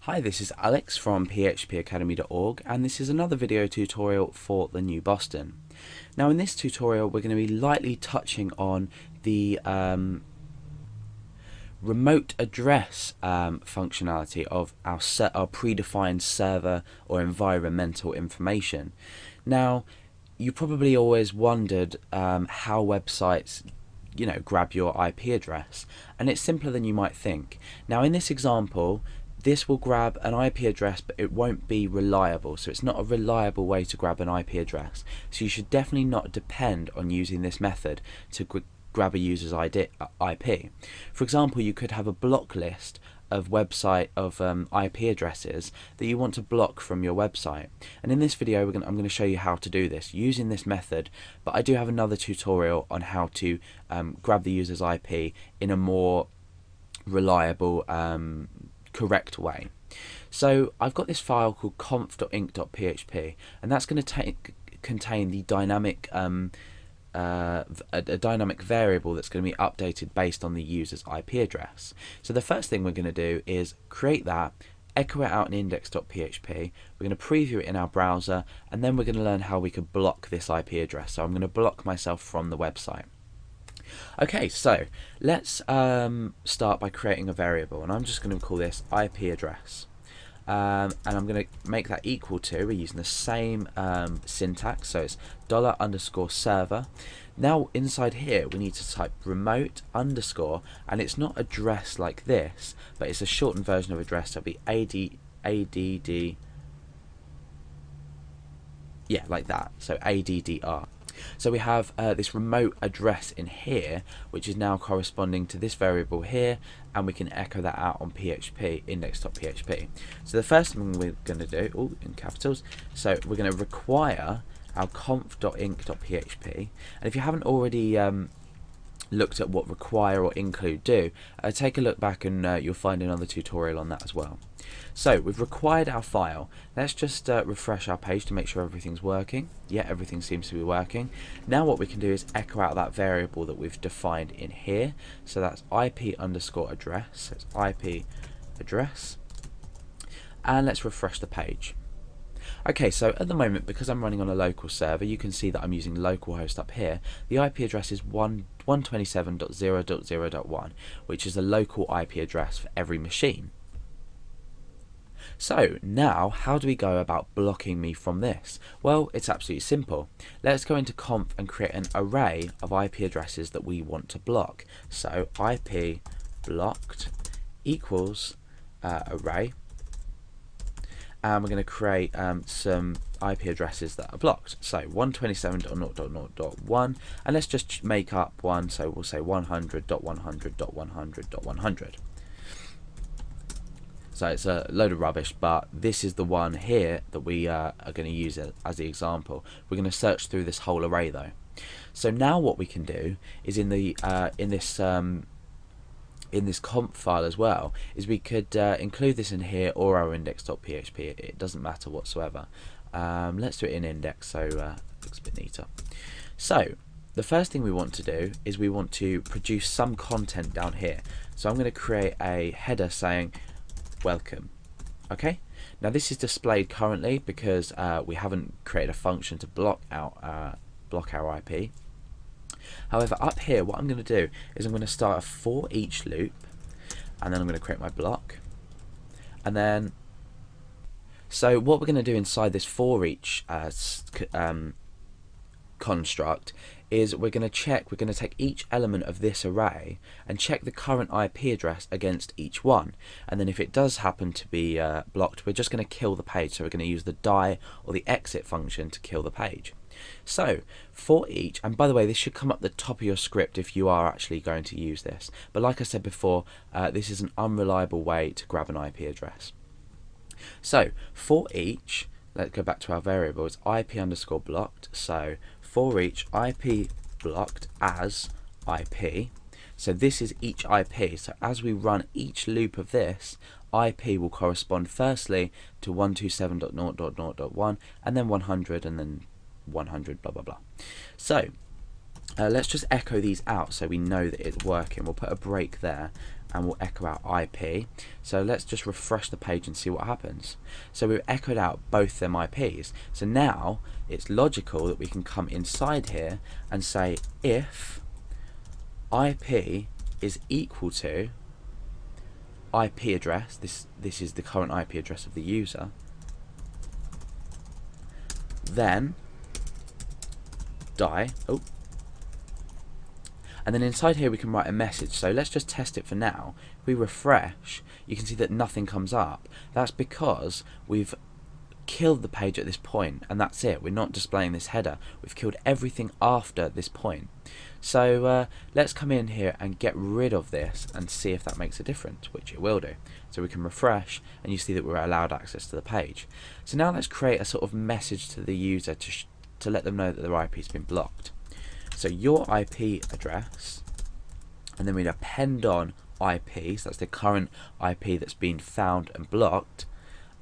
Hi, this is Alex from phpacademy.org, and this is another video tutorial for the New Boston. Now in this tutorial we're going to be lightly touching on the remote address functionality of our predefined server or environmental information. Now you probably always wondered how websites grab your IP address, and it's simpler than you might think. Now in this example, this will grab an IP address, but it won't be reliable, so it's not a reliable way to grab an IP address. So you should definitely not depend on using this method to grab a user's IP. For example, you could have a block list of IP addresses that you want to block from your website, and in this video I'm going to show you how to do this using this method, but I do have another tutorial on how to grab the user's IP in a more reliable correct way. So I've got this file called conf.inc.php, and that's going to contain the dynamic a dynamic variable that's going to be updated based on the user's IP address. So the first thing we're going to do is create that, echo it out in index.php, we're going to preview it in our browser, and then we're going to learn how we could block this IP address. So I'm going to block myself from the website. Okay, so let's start by creating a variable, and I'm just going to call this IP address, and I'm going to make that equal to, we're using the same syntax, so it's $_server. Now inside here we need to type remote underscore, and it's not address like this, but it's a shortened version of address, so it'll be add, yeah, like that, so addr. So we have this remote address in here, which is now corresponding to this variable here, and we can echo that out on PHP, index.php. So the first thing we're going to do, in capitals, so we're going to require our conf.inc.php, and if you haven't already looked at what require or include do, take a look back and you'll find another tutorial on that as well. So we've required our file. Let's just refresh our page to make sure everything's working. Yeah, everything seems to be working. Now what we can do is echo out that variable that we've defined in here. So that's IP_address. So it's IP address. And let's refresh the page. Okay, so at the moment, because I'm running on a local server, you can see that I'm using localhost up here. The IP address is 127.0.0.1, which is a local IP address for every machine. So now, how do we go about blocking me from this? Well, it's absolutely simple. Let's go into conf and create an array of IP addresses that we want to block. So IP blocked equals array, and we're going to create some IP addresses that are blocked. So 127.0.0.1, and let's just make up one, so we'll say 100.100.100.100. So it's a load of rubbish, but this is the one here that we are going to use as the example. We're going to search through this whole array though. So now what we can do is in this conf file as well, is we could include this in here or our index.php. It doesn't matter whatsoever. Let's do it in index, so it looks a bit neater. So the first thing we want to do is we want to produce some content down here. So I'm going to create a header saying welcome. Okay, now this is displayed currently because we haven't created a function to block our IP. However, up here what I'm going to do is I'm going to start a for each loop, and then I'm going to create my block, and then so what we're going to do inside this for each construct is we're going to take each element of this array and check the current IP address against each one, and then if it does happen to be blocked, we're just going to kill the page. So we're going to use the die or the exit function to kill the page. So for each, and by the way, this should come up the top of your script if you are actually going to use this, but like I said before, this is an unreliable way to grab an IP address. So for each, let's go back to our variable, it's IP_blocked, so for each IP blocked as IP, so this is each IP, so as we run each loop of this, IP will correspond firstly to 127.0.0.1, and then 100, and then 100, blah blah blah. So let's just echo these out so we know that it's working. We'll put a break there, and we'll echo out IP. So let's just refresh the page and see what happens. So we've echoed out both them IPs. So now it's logical that we can come inside here and say if IP is equal to IP address, this is the current IP address of the user, then die. Oh. And then inside here we can write a message. So let's just test it for now. If we refresh, you can see that nothing comes up. That's because we've killed the page at this point, and that's it. We're not displaying this header. We've killed everything after this point. So let's come in here and get rid of this and see if that makes a difference, which it will do. So we can refresh, and you see that we're allowed access to the page. So now let's create a sort of message to the user to let them know that their IP has been blocked. So your IP address, and then we'd append on IP, so that's the current IP that's been found and blocked.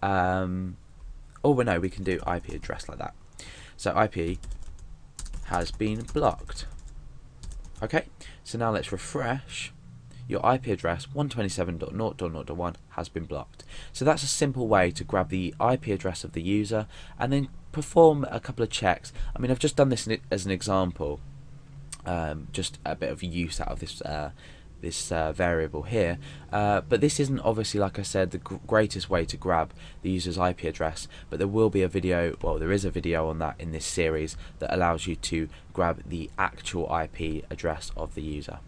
Or no, we can do IP address like that. So IP has been blocked. Okay, so now let's refresh. Your IP address 127.0.0.1 has been blocked. So that's a simple way to grab the IP address of the user and then perform a couple of checks. I mean, I've just done this as an example, just a bit of use out of this variable here, but this isn't obviously, like I said, the greatest way to grab the user's IP address, but there will be a video, well, there is a video on that in this series that allows you to grab the actual IP address of the user.